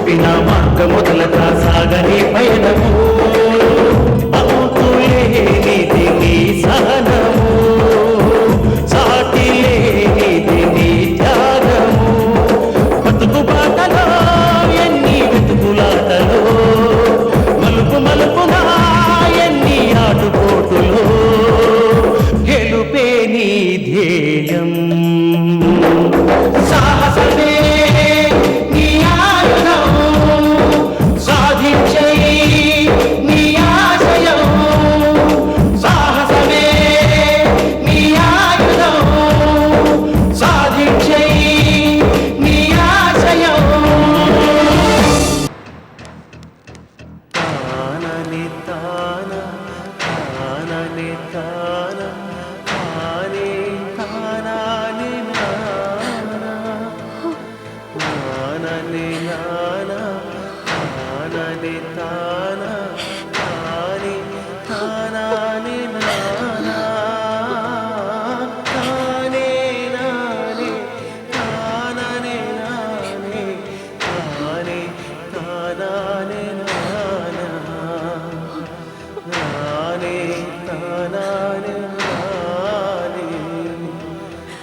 చూపిన మార్గముదలక సాగని పయనము అవుతులేనిది నీ సహనము సాటి లేనిది నీ త్యాగము బతుకు బాటలో ఎన్ని వెతుకులాటలో మలుపు మలుపునా ఎన్ని ఆటుపోటులో గెలుపే నీ ధ్యేయం సాహసమే నీ ఆయుధం సాధించే నీ ఆశయం సాహసమే నీ ఆయుధం సాధించే నీ ఆశయం తానని తాన తానని తాన తానే తానాని నానని నాన తానని తాన తాని తానాని నానా తానే నానే తానని నానే తానే తానాని నానా నానే తానాని నానే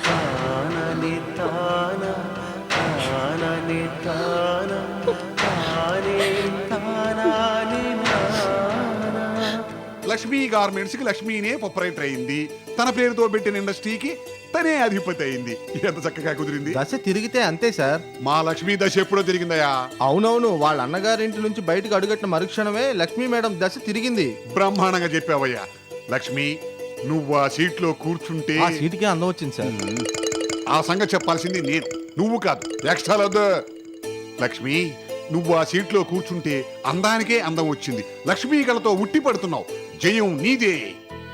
తానని తాన తానని తాన తానే తానాని నానా లక్ష్మీ గార్మెంట్స్ కి లక్ష్మీనే ప్రొపరైటర్ అయింది. తన పేరుతో పెట్టిన ఇండస్ట్రీకి తనే అధిపతి అయింది. ఎంత చక్కగా కుదిరింది. దశ తిరిగితే అంతే సార్. మా లక్ష్మీ దశ ఎప్పుడో తిరిగిందయా. అవునవును, వాళ్ళ అన్నగారింటి నుంచి బయటకు అడుగట్టిన మరుక్షణమే లక్ష్మీ మేడం దశ తిరిగింది. బ్రహ్మాండంగా చెప్పావయ్యా. లక్ష్మి, నువ్వు ఆ సీట్లో కూర్చుంటే ఆ సీటుకే అందం వచ్చింది సార్. ఆ సంగతి చెప్పాల్సింది నేను, నువ్వు కాదు. ఎక్స్ట్రా వద్దు. లక్ష్మి, నువ్వు ఆ సీట్లో కూర్చుంటే అందానికే అందం వచ్చింది. లక్ష్మీ కళతో ఉట్టి పడుతున్నావు. జయం నీదే.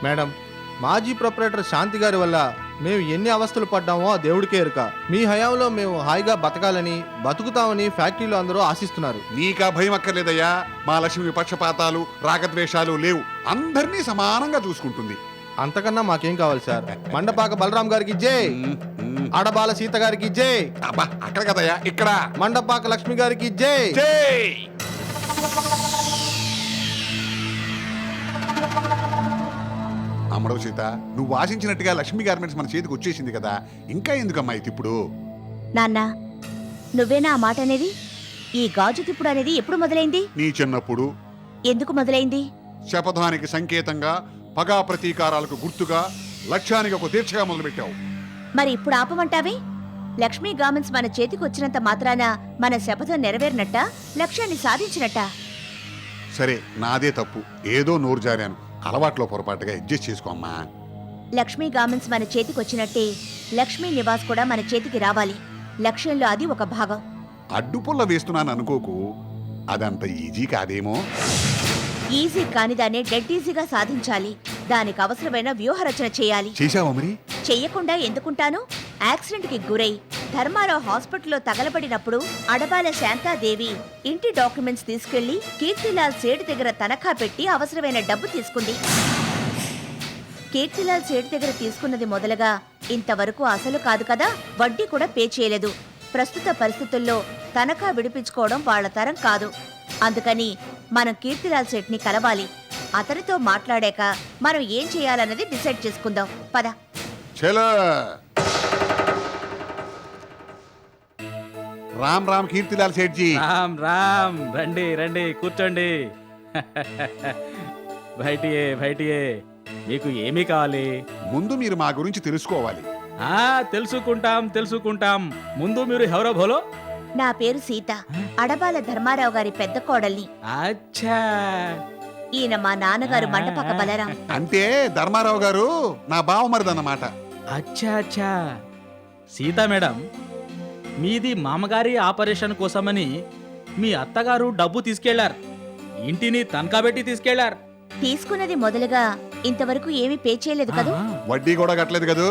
మేడం, మాజీ ప్రొపరేటర్ శాంతి గారి వల్ల మేము ఎన్ని అవస్థలు పడ్డామో ఆ దేవుడికే ఎరుక. మీ హయాంలో మేము హాయిగా బతకాలని, బతుకుతామని ఫ్యాక్టరీలో అందరూ ఆశిస్తున్నారు. నీకా భయం అక్కర్లేదయ్యా. మా లక్ష్మి పక్షపాతాలు రాగద్వేషాలు లేవు. అందరినీ సమానంగా చూసుకుంటుంది. అంతకన్నా మాకేం కావాలి సార్? మండపాక బలరాం గారికి జై, ఆడబాల సీత గారికి జై, అబ్బా అక్కడ కదయ్యా, ఇక్కడ మండపాక లక్ష్మి గారికి జై. జై. అమ్మడవు సీత, నువ్వు ఆశించినట్టుగా లక్ష్మీ గార్మెంట్స్ మన చేతికి వచ్చేసింది కదా, ఇంకా ఎందుకమ్మా ఇది ఇప్పుడు? నాన్న, నువ్వేనా ఆ మాట అనేది? ఈ గాజు తిప్పుడు అనేది ఎప్పుడు మొదలైంది? నీ చిన్నప్పుడు. ఎందుకు మొదలైంది? శపథానికి సంకేతంగా, పగా ప్రతీకారాలకు గుర్తుగా, లక్ష్యానికి ఒక దీక్షగా మొదలుపెట్టావు. మరి ఇప్పుడు ఆపమంటావే? లక్ష్మీ గార్మెంట్స్ మన చేతికి వచ్చినంత మాత్రాన మన శపథం నెరవేరినట్టా, లక్ష్యాన్ని సాధించినట్టా? సరే, నాదే తప్పు. ఏదో నోరు జారాను. అలవాట్లో పొరపాటుగా అడ్జస్ట్ చేసుకోమ్మా. లక్ష్మీ గార్మెంట్స్ మన చేతికి వచ్చినట్టే లక్ష్మీ నివాస్ కూడా మన చేతికి రావాలి. లక్ష్యంలో అది ఒక భాగం. అడ్డుపుల్ల వేస్తున్నాను అనుకోకు. అదంత ఈజీ కాదేమో. ఈజీ కానిదాన్ని డెడ్ ఈజీగా సాధించాలి. దానికి అవసరమైన వ్యూహరచన చేయాలి. చేశావా మరి? చెయ్యకుండా ఎందుకుంటాను? యాక్సిడెంట్ కి గురై ధర్మారావు హాస్పిటల్లో తగలబడినప్పుడు అడబాల శాంతాదేవి ఇంటి డాక్యుమెంట్స్ తీసుకెళ్లి కీర్తిలాల్ సేటు దగ్గర తనఖా పెట్టి అవసరమైన డబ్బు తీసుకుంది. కీర్తిలాల్ సేటు దగ్గర తీసుకున్నది మొదలుగా ఇంతవరకు అసలు కాదు కదా, వడ్డీ కూడా పే చేయలేదు. ప్రస్తుత పరిస్థితుల్లో తనఖా విడిపించుకోవడం వాళ్ల తరం కాదు. అందుకని మనం కీర్తిలాల్ సేట్ని కలవాలి. అతనితో మాట్లాడాక మనం ఏం చేయాలన్నది డిసైడ్ చేసుకుందాం. పద. చలో. రామ్ రామ్ కీర్తిలాల్ సేట్జీ. రామ్ రామ్, రండి రండి, కూర్చోండి. బయటియే బయటియే. మీకు ఏమీ కావాలి? ముందు మీరు మా గురించి తెలుసుకోవాలి. తెలుసుకుంటాం. ముందు మీరు ఎవరో బోలో. నా పేరు సీత, అడబాల ధర్మారావు గారి పెద్ద కోడల్ని. అచ్చా. ఈయన మా నాన్నగారు మండపక బలరాం. అంటే ధర్మారావు గారు నా బావమరిదన్నమాట. అచ్చా అచ్చా. సీతా మేడం, మీది మామగారి ఆపరేషన్ కోసమని మీ అత్తగారు డబ్బు తీసుకెళ్లారు. ఇంటిని తనఖా పెట్టి తీసుకెళ్లారు. తీసుకున్నది మొదలుగా ఇంతవరకు ఏమీ పే చేయలేదు కదూ? వడ్డీ కూడా కట్టలేదు కదూ?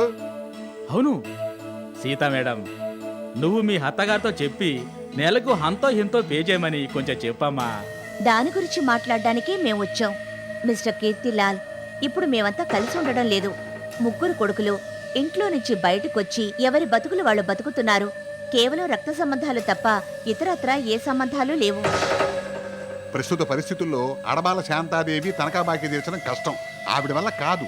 అవును. సీతా మేడం, నువ్వు మీ అత్తగారితో చెప్పి నెలకు హంతో హింతో పే చేయమని కొంచెం చెప్పమ్మా. దాని గురించి మాట్లాడడానికే మేము వచ్చాం. మిస్టర్ కీర్తిలాల్, ఇప్పుడు మేమంతా కలిసి ఉండడం లేదు. ముగ్గురు కొడుకులు ఇంట్లో నుంచి బయటకొచ్చి ఎవరి బతుకులు వాళ్ళు బతుకుతున్నారు. కేవలం రక్త సంబంధాలు తప్ప ఇతరత్రా ఏ సంబంధాలు లేవు. ప్రస్తుత పరిస్థితుల్లో అడబాల శాంతాదేవి తనఖా బాకీ తీర్చడం కష్టం. ఆవిడ వల్ల కాదు.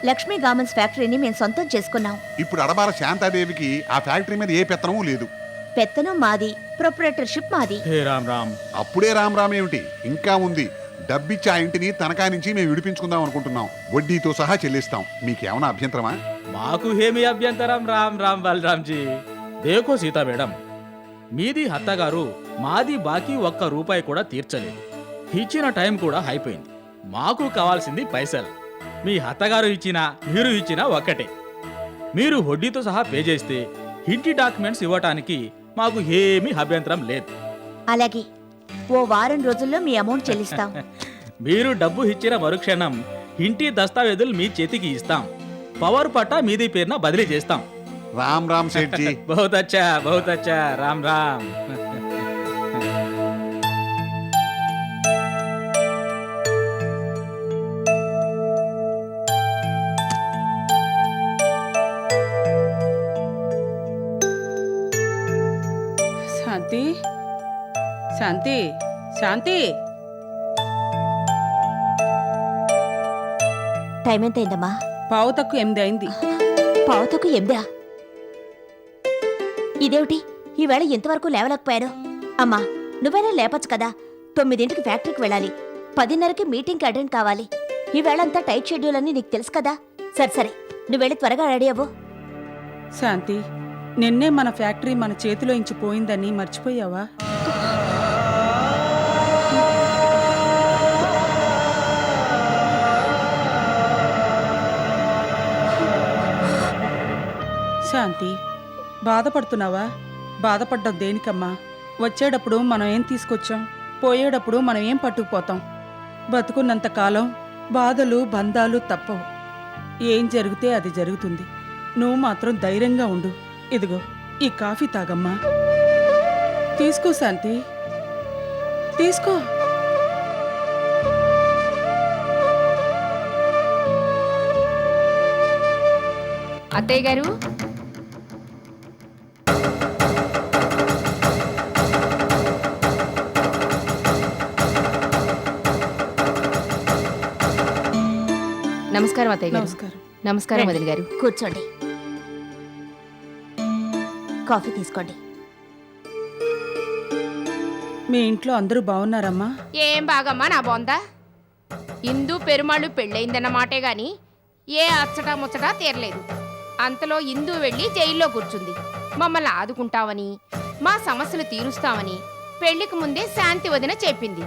లక్ష్మీ గార్మెంట్స్ ఫ్యాక్టరీని మేము సొంతం చేసుకున్నాం. ఇప్పుడు అడబాల శాంతాదేవికి ఆ ఫ్యాక్టరీ మీద ఏ పెత్తనమూ లేదు. పెత్తనం మాది, ప్రొపరేటర్షిప్ మాది. హే రామ్ రామ్. అప్పుడే రామ్ ఏమిటి, ఇంకా ఉంది. డబ్బిచ్చి ఆ ఇంటిని తనఖా నుంచి మేము విడిపించుకుందాం అనుకుంటున్నాం. వడ్డీతో సహా చెల్లిస్తాం. మీకేమైనా అభ్యంతరమా? మాకు ఏమి అభ్యంతరం రామ్ రామ్ బలరాంజీ. దేకో సీతా మేడం, మీది అత్తగారు మాది బాకీ ఒక్క రూపాయి కూడా తీర్చలేదు. ఇచ్చిన టైం కూడా అయిపోయింది. మాకు కావాల్సింది పైసలు. మీ అత్తగారు ఇచ్చినా మీరు ఇచ్చినా ఒక్కటే. మీరు వడ్డీతో సహా పే చేస్తే ఇంటి డాక్యుమెంట్స్ ఇవ్వటానికి మాకు ఏమీ అభ్యంతరం లేదు. అలాగే ఓ వారం రోజుల్లో మీ అమౌంట్ చెల్లిస్తాం. మీరు డబ్బు ఇచ్చిన మరుక్షణం ఇంటి దస్తావేజులు మీ చేతికి ఇస్తాం. పవర్ పట్టా మీది పేరున బదిలీ చేస్తాం. రామ్ సేట్జీ. బహుత్ అచ్చా రామ్ రామ్. శాంతి, శాంతి, శాంతి. టైం ఎంత అయిందమ్మా? పావు తక్కువ 8 అయింది. పావుతకు 8. ఇదేమిటి ఈవేళ ఇంతవరకు లేవలేకపోయారు? అమ్మా నువ్వైనా లేపచ్చు కదా. 9ంటికి ఫ్యాక్టరీకి వెళ్ళాలి, 10:30కి మీటింగ్కి అటెండ్ కావాలి. ఈవేళంతా టైట్ షెడ్యూల్ అని నీకు తెలుసు కదా. సరే నువ్వు వెళ్ళి త్వరగా రెడీ అవ్వు. శాంతి, నిన్నే మన ఫ్యాక్టరీ మన చేతిలో ఇంచి పోయిందని మర్చిపోయావా? శాంతి, బాధపడుతున్నావా? బాధపడ్డం దేనికమ్మా? వచ్చేటప్పుడు మనం ఏం తీసుకొచ్చాం, పోయేటప్పుడు మనం ఏం పట్టుకుపోతాం. బతుకున్నంత కాలం బాధలు బంధాలు తప్పవు. ఏం జరిగితే అది జరుగుతుంది. నువ్వు మాత్రం ధైర్యంగా ఉండు. ఇదిగో ఈ కాఫీ తాగమ్మా. తీసుకో శాంతి, తీసుకో. అత్తయ్య గారు, నమస్కారం అత్తయ్య గారు. నమస్కారం. నమస్కారం వదిలి గారు. కూర్చోండి, కాఫీ తీసుకోండి. మీ ఇంట్లో అందరూ బాగున్నారమ్మా? ఏం బాగమ్మా నా బొందా. ఇందు పెరుమాళ్ళు పెళ్ళయిందన్న మాటే గాని ఏ అచ్చటా ముచ్చటా తీరలేదు. అంతలో ఇందు వెళ్ళి జైల్లో కూర్చుంది. మమ్మల్ని ఆదుకుంటామని, మా సమస్యలు తీరుస్తామని పెళ్లికి ముందే శాంతి వదిన చెప్పింది.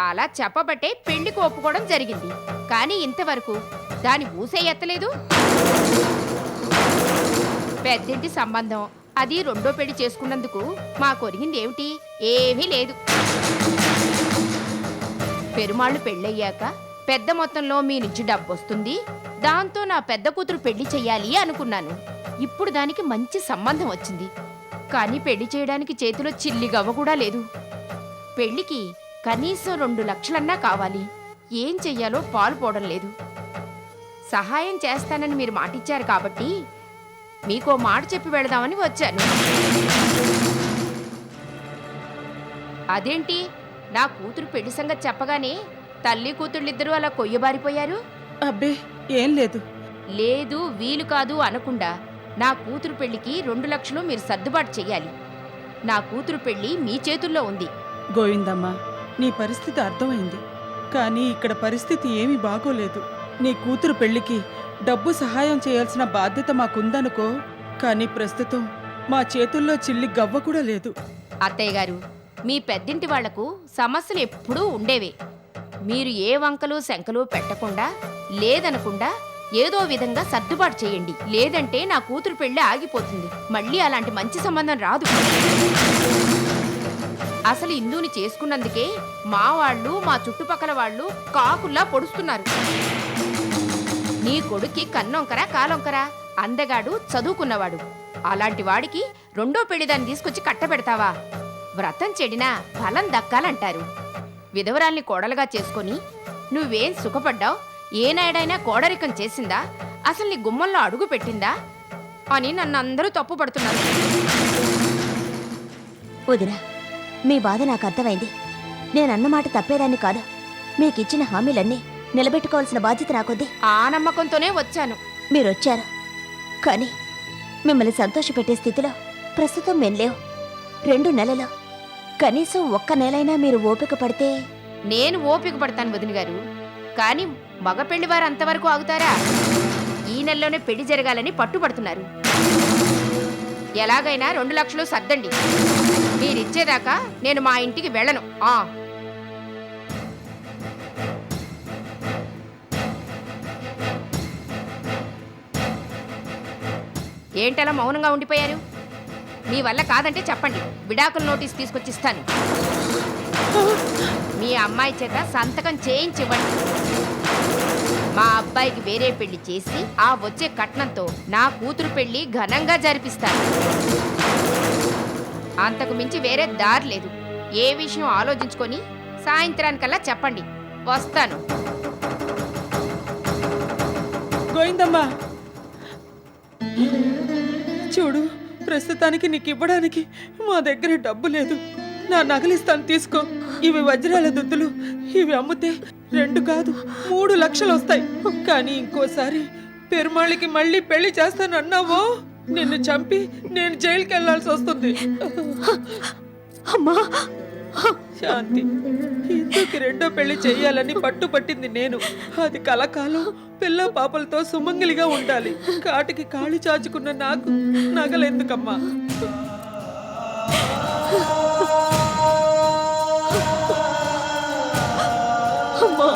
అలా చెప్పబట్టే పెళ్లికి ఒప్పుకోవడం జరిగింది. కానీ ఇంతవరకు దాని ఊసే ఎత్తలేదు. పెద్దింటి సంబంధం, అది 2వ పెళ్లి చేసుకున్నందుకు మా కొరిగింది ఏమిటి? ఏమీ లేదు. పెరుమాళ్ళు పెళ్ళయ్యాక పెద్ద మొత్తంలో మీ నుంచి డబ్బు వస్తుంది, దాంతో నా పెద్ద కూతురు పెళ్లి చెయ్యాలి అనుకున్నాను. ఇప్పుడు దానికి మంచి సంబంధం వచ్చింది. కానీ పెళ్లి చేయడానికి చేతిలో చిల్లి గవ్వ కూడా లేదు. పెళ్లికి కనీసం 2 లక్షలన్నా కావాలి. ఏం చెయ్యాలో పాలు పోవడం లేదు. సహాయం చేస్తానని మీరు మాటిచ్చారు కాబట్టి మీకో మాట చెప్పి వెళదామని వచ్చాను. అదేంటి, నా కూతురు పెళ్లి సంగతి చెప్పగానే తల్లి కూతుళ్ళిద్దరూ అలా కొయ్యబారిపోయారు? అబ్బే ఏం లేదు. లేదు వీలు కాదు అనకుండా నా కూతురు పెళ్లికి 2 లక్షలు మీరు సర్దుబాటు చెయ్యాలి. నా కూతురు పెళ్లి మీ చేతుల్లో ఉంది. గోవిందమ్మా, నీ పరిస్థితి అర్థమైంది. కానీ ఇక్కడ పరిస్థితి ఏమీ బాగోలేదు. నీ కూతురు పెళ్లికి డబ్బు సహాయం చేయాల్సిన బాధ్యత మాకుందనుకో. కానీ ప్రస్తుతం మా చేతుల్లో చిల్లి గవ్వ కూడా లేదు. అత్తయ్య గారు, మీ పెద్దింటి వాళ్లకు సమస్యలు ఎప్పుడూ ఉండేవే. మీరు ఏ వంకలు శంకలు పెట్టకుండా, లేదనకుండా ఏదో విధంగా సర్దుబాటు చేయండి. లేదంటే నా కూతురు పెళ్లి ఆగిపోతుంది. మళ్ళీ అలాంటి మంచి సంబంధం రాదు. అసలు ఇందుని చేసుకున్నందుకే మా వాళ్ళు, మా చుట్టుపక్కల వాళ్ళు కాకుల్లా పొడుస్తున్నారు. నీ కొడుక్కి కన్నొంకరా కాలొంకరా, అందగాడు, చదువుకున్నవాడు. అలాంటి వాడికి 2వ పెళ్లిదాన్ని తీసుకొచ్చి కట్టబెడతావా? వ్రతం చెడినా ఫలం దక్కాలంటారు. విధవరాల్ని కోడలుగా చేసుకొని నువ్వేం సుఖపడ్డావు? ఏనాడైనా కోడరికం చేసిందా? అసలు నీ గుమ్మంలో అడుగు పెట్టిందా? అని నన్ను అందరూ తప్పు పడుతున్నారు. వదినా, మీ బాధ నాకు అర్థమైంది. నేనన్న మాట తప్పేదాన్ని కాదు. మీకిచ్చిన హామీలన్నీ నిలబెట్టుకోవాల్సిన బాధ్యత నాకొద్ది. ఆ నమ్మకంతోనే వచ్చాను. మీరొచ్చారు, కానీ మిమ్మల్ని సంతోషపెట్టే స్థితిలో ప్రస్తుతం మేం లేవు. 2 నెలలు, కనీసం 1 నెలైనా మీరు ఓపిక పడితే. నేను ఓపిక పడతాను వదిన గారు, కానీ మగ పెళ్లి వారు అంతవరకు ఆగుతారా? ఈ నెలలోనే పెళ్లి జరగాలని పట్టుబడుతున్నారు. ఎలాగైనా 2 లక్షలు సర్దండి. మీరిచ్చేదాకా నేను మా ఇంటికి వెళ్ళను. ఏంటలా మౌనంగా ఉండిపోయారు? మీ వల్ల కాదంటే చెప్పండి, విడాకుల నోటీస్ తీసుకొచ్చిస్తాను. మీ అమ్మాయి చేత సంతకం చేయించివ్వండి. మా అబ్బాయికి వేరే పెళ్లి చేసి ఆ వచ్చే కట్నంతో నా కూతురు పెళ్లి ఘనంగా జరిపిస్తాను. అంతకు మించి వేరే దారి లేదు. ఏ విషయం ఆలోచించుకొని సాయంత్రానికల్లా చెప్పండి, వస్తాను. గోవిందమ్మా, చూడు, ప్రస్తుతానికి నీకు ఇవ్వడానికి మా దగ్గర డబ్బు లేదు. నా నగలిస్తాను, తీసుకో. ఇవి వజ్రాల దుద్దులు. ఇవి అమ్మితే 2 కాదు 3 లక్షలు వస్తాయి. కానీ ఇంకోసారి పెరుమాళ్ళకి మళ్ళీ పెళ్లి చేస్తాను అన్నావో నిన్ను చంపి నేను జైలుకి వెళ్లాల్సి వస్తుంది. అమ్మా శాంతి, ఇందుకు 2వ పెళ్లి చెయ్యాలని పట్టుపట్టింది నేను. అది కలకాలం పిల్ల పాపలతో సుమంగిలిగా ఉండాలి. కాటికి కాళ్ళు చాచుకున్న నాకు నగలెందుకమ్మా? అమ్మా,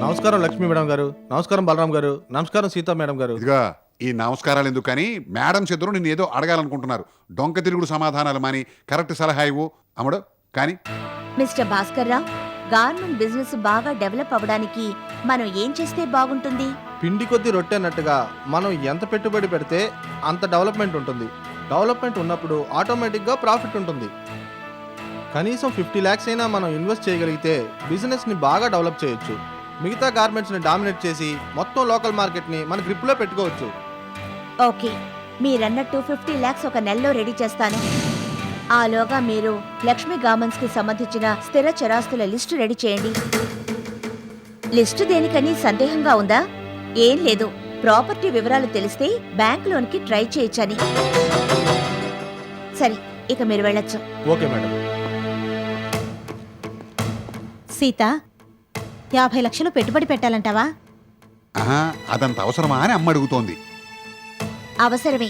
నమస్కారం లక్ష్మీ మేడం గారు, నమస్కారం బలరాం గారు, నమస్కారం సీతా మేడం గారు. ఇదిగా ఈ నమస్కారాలు ఎందుకు కానీ మేడం ఇద్దరు నిన్ను ఏదో అడగాలనుకుంటున్నారు. డొంక తిరుగుడు సమాధానాలు మాని కరెక్ట్ సలహా ఇవ్వు అమ్మడు. కానీ mister Bhaskar Rao, garment business బాగా డెవలప్ అవ్వడానికి మనం ఏం చేస్తే బాగుంటుంది? పిండి కొద్ది రొట్టె అన్నట్టుగా మనం ఎంత పెట్టుబడి పెడితే అంత డెవలప్మెంట్ ఉంటుంది. డెవలప్మెంట్ ఉన్నప్పుడు ఆటోమేటిక్గా ప్రాఫిట్ ఉంటుంది. కనీసం 50 lakhs అయినా మనం ఇన్వెస్ట్ చేయగలిగితే బిజినెస్ని బాగా డెవలప్ చేయొచ్చు. మిగతా గార్మెంట్స్ని డామినేట్ చేసి మొత్తం లోకల్ మార్కెట్ని మన గ్రిప్లో పెట్టుకోవచ్చు. ఓకే, మీరన్నట్టు 50 lakhs ఒక నెలలో రెడీ చేస్తాను. ఆలోగా మీరు లక్ష్మీ గార్మెంట్స్ కి సంబంధించిన స్థిర చరాస్తుల లిస్టు రెడీ చేయండి. లిస్టు దేనికని సందేహంగా ఉందా? ఏం లేదు, ప్రాపర్టీ వివరాలు తెలిస్తే బ్యాంక్ లోన్కి ట్రై చేయొచ్చని. సరే, ఇక మీరు వెళ్ళొచ్చు. Okay madam. సీత, 50 లక్షలు పెట్టుబడి పెట్టాలంటావా? ఆహా, అదంత అవసరమా అని అమ్మ అడుగుతోంది. అవసరమే.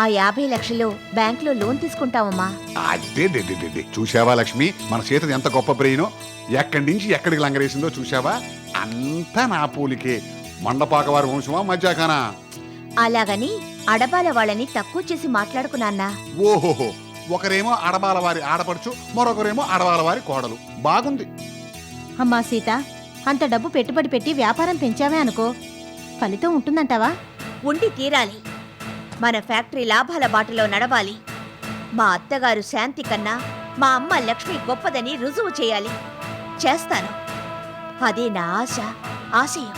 ఆ 50 లక్షలు బ్యాంక్లో లోన్ తీసుకుంటామమ్మా. అదే చూసావా లక్ష్మి, మన సీత ఎంత గొప్ప బ్రెయినో. ఎక్కడి నుంచి ఎక్కడికి లంగరేసిందో చూసావా? అంతా నా పూలికే. మండపాక వారి వంశమా మధ్యాకానా? అలాగని అడబాల వాళ్ళని తక్కువ చేసి మాట్లాడుకున్నాన్నా. ఓహోహో, ఒకరేమో అడబాల వారి ఆడపడుచు, మరొకరేమో అడబాల వారి కోడలు. బాగుంది. అమ్మా సీత, అంత డబ్బు పెట్టుబడి పెట్టి వ్యాపారం పెంచామే అనుకో, ఫలితం ఉంటుందంటావా? ఉండి తీరాలి. మన ఫ్యాక్టరీ లాభాల బాటలో నడవాలి. మా అత్తగారు శాంతి కన్నా మా అమ్మ లక్ష్మి గొప్పదని రుజువు చేయాలి. చేస్తాను. అదే నా ఆశ, ఆశయం.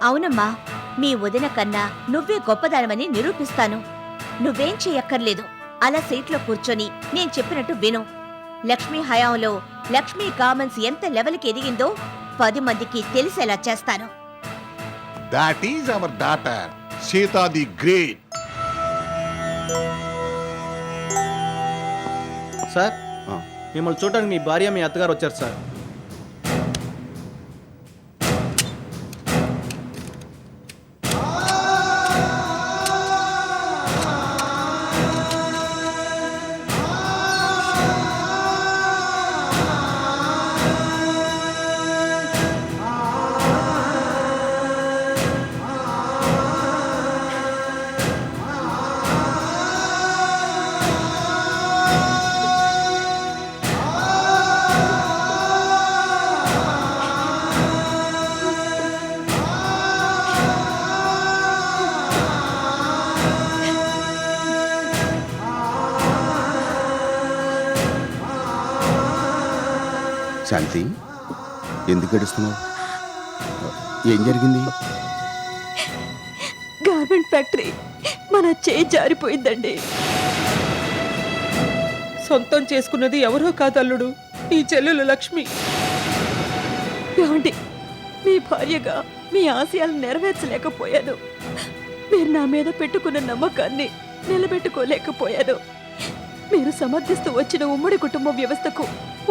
అవునమ్మా, మీ వదిన కన్నా నువ్వే గొప్పదానమని నిరూపిస్తాను. నువ్వేం చెయ్యక్కర్లేదు. అలా సీట్లో కూర్చొని నేను చెప్పినట్టు విను. లక్ష్మీ హయాంలో లక్ష్మీ గార్మెంట్స్ ఎంత లెవెల్కి ఎదిగిందో 10 మందికి తెలిసేలా చేస్తాను. That is our daughter, Sita the Great. Sir, మిమ్మల్ని చూడడానికి మీ భార్య మీ అత్తగారు వచ్చారు సార్. శాంతి, ఎందుకు ఏడుస్తున్నావు? ఏం జరిగింది? గార్మెంట్ ఫ్యాక్టరీ మన చేయి జారిపోయిందండి. సొంతం చేసుకున్నది ఎవరో కాదు అల్లుడు, నీ చెల్లెలు లక్ష్మి. ఏమండి, మీ భార్యగా మీ ఆశయాలను నెరవేర్చలేకపోయాను. మీరు నా మీద పెట్టుకున్న నమ్మకాన్ని నిలబెట్టుకోలేకపోయాను. మీరు సమర్థిస్తూ వచ్చిన ఉమ్మడి కుటుంబ వ్యవస్థకు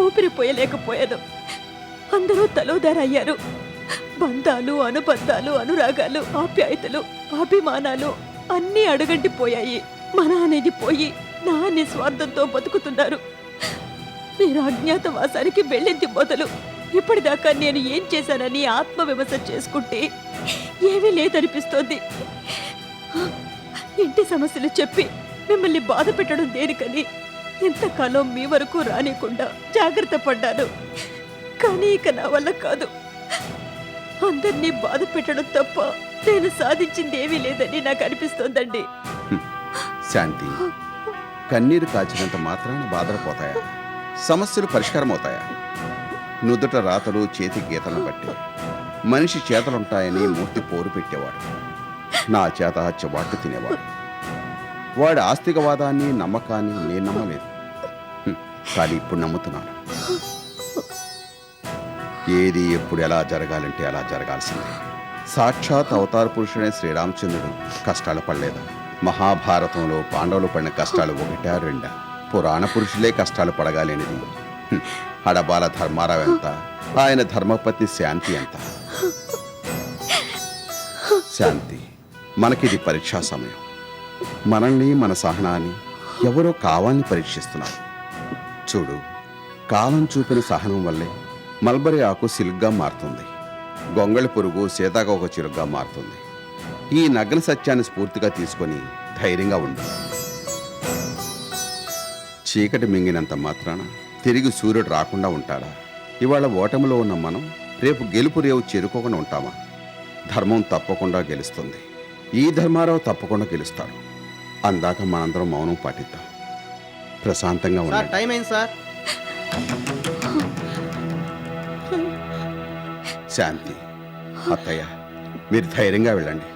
ఊపిరిపోయలేకపోయాను. అందరూ తలోదారయ్యారు. బంధాలు, అనుబంధాలు, అనురాగాలు, ఆప్యాయతలు, అభిమానాలు అన్నీ అడుగంటిపోయాయి. మన అనేది పోయి నా నిస్వార్థంతో బతుకుతున్నారు. మీరు అజ్ఞాతవాసానికి వెళ్ళింది మొదలు ఇప్పటిదాకా నేను ఏం చేశానని ఆత్మవిమర్శ చేసుకుంటే ఏమీ లేదనిపిస్తోంది. ఇంటి సమస్యలు చెప్పి మిమ్మల్ని బాధ పెట్టడం దేనికని ఇంతకాలం మీ వరకు రానికుండా జాగ్రత్త పడ్డాను. కానీ ఇక నా వల్ల కాదు. అందరినీ బాధ పెట్టడం తప్ప నేను సాధించింది ఏమీ లేదని నాకు అనిపిస్తోందండి. శాంతి, కన్నీరు కాచినంత మాత్రాన బాధలు పోతాయా? సమస్యలు పరిష్కారం అవుతాయా? నుదుట రాతలు, చేతి గీతలను బట్టి మనిషి చేతలుంటాయని మూర్తి పోరు పెట్టేవాడు. నా చేత చెవాట్లు తినేవాడు. వాడి ఆస్తికవాదాన్ని, నమ్మకాన్ని నేను నమ్మలేదు. కానీ ఇప్పుడు నమ్ముతున్నాను. ఏది ఎప్పుడు ఎలా జరగాలంటే అలా జరగాల్సిందే. సాక్షాత్ అవతార పురుషుడైన శ్రీరామచంద్రుడు కష్టాలు పడలేదా? మహాభారతంలో పాండవులు పడిన కష్టాలు 1, 2. పురాణ పురుషులే కష్టాలు పడగాలేనిది హడబాల ధర్మారావు ఎంత, ఆయన ధర్మపతి శాంతి ఎంత. శాంతి, మనకిది పరీక్షా సమయం. మనల్ని, మన సహనాన్ని ఎవరో కావాలని పరీక్షిస్తున్నారు. చూడు, కాలం చూపిన సహనం వల్లే మల్బరీ ఆకు సిలుగ్గా మారుతుంది. గొంగళి పురుగు సీతాకోక చిలుగ్గా మారుతుంది. ఈ నగ్న సత్యాన్ని స్ఫూర్తిగా తీసుకొని ధైర్యంగా ఉండు. చీకటి మింగినంత మాత్రాన తిరిగి సూర్యుడు రాకుండా ఉంటాడా? ఇవాళ ఓటమిలో ఉన్న మనం రేపు గెలుపు రేవు చేరుకోకుండా ఉంటామా? ధర్మం తప్పకుండా గెలుస్తుంది. ఈ ధర్మారావు తప్పకుండా గెలుస్తాడు. అందాక మనందరం మౌనం పాటిద్దాం. ప్రశాంతంగా సార్, ఉండండి. టైం అయింది సార్. శాంతి, అత్తయ్య, మీరు ధైర్యంగా వెళ్ళండి.